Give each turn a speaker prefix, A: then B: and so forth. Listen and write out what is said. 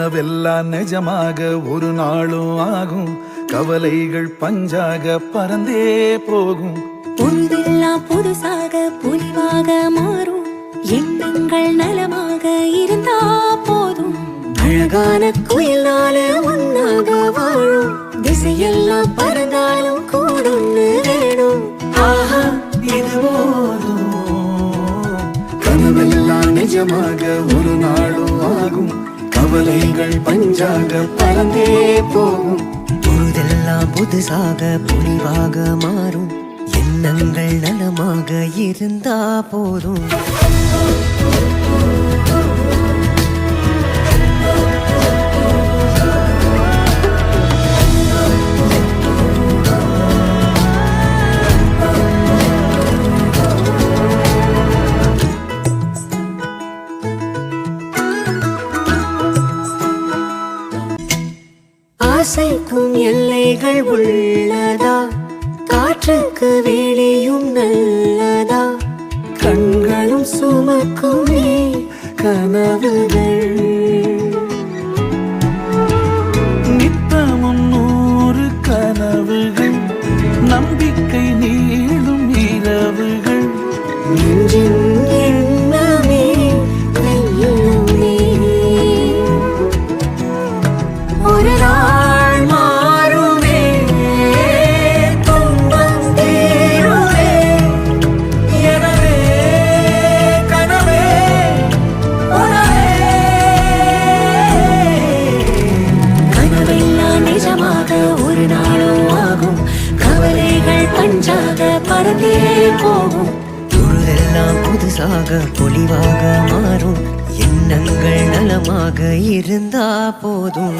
A: கனவெல்லாம் நிஜமாக ஒரு நாளும் ஆகும். கவலைகள் பஞ்சாக பறந்தே போகும்.
B: பொழுதெல்லாம் புதுசாக பொலிவாக மாறும். எண்ணங்கள் நலமாக இருந்தா போதும். அழகான குயிலால ஒன்னாக வாழும். திசையெல்லாம் பறந்தாலும் கூடொன்னு வேணும். ஆஹா
A: இது போதும். கனவெல்லாம் நிஜமாக ஒரு நாளும் ஆகும். கவலைகள் பஞ்சாக பறந்தே போகும்.
C: பொழுதெல்லாம் புதுசாக பொலிவாக மாறும். எண்ணங்கள் நலமாக இருந்தா போதும். ஆசைக்கும் எல்லைகள் உள்ளதா? காற்றுக்கு வேலையும் நல்லதா?
A: கண்களும் சுமக்குமே கனவுகள். நித்தமும் 100 கனவுகள். நம்பிக்கை நீளும் இரவுகள்.
B: நெஞ்சின் எண்ணமே வெல்லுமே. ஒரு நாள் மாறுமே. துன்பம் தீருமே.
A: எனவே கனவே உணவே.
B: கனவெல்லாம் நிஜமாக ஒரு நாளும் ஆகும். கவலைகள் பஞ்சாக பறந்தே போகும்.
C: பொழுதெல்லாம் புதுசாக பொலிவாக மாறும். எண்ணங்கள் நலமாக இருந்தா போதும்.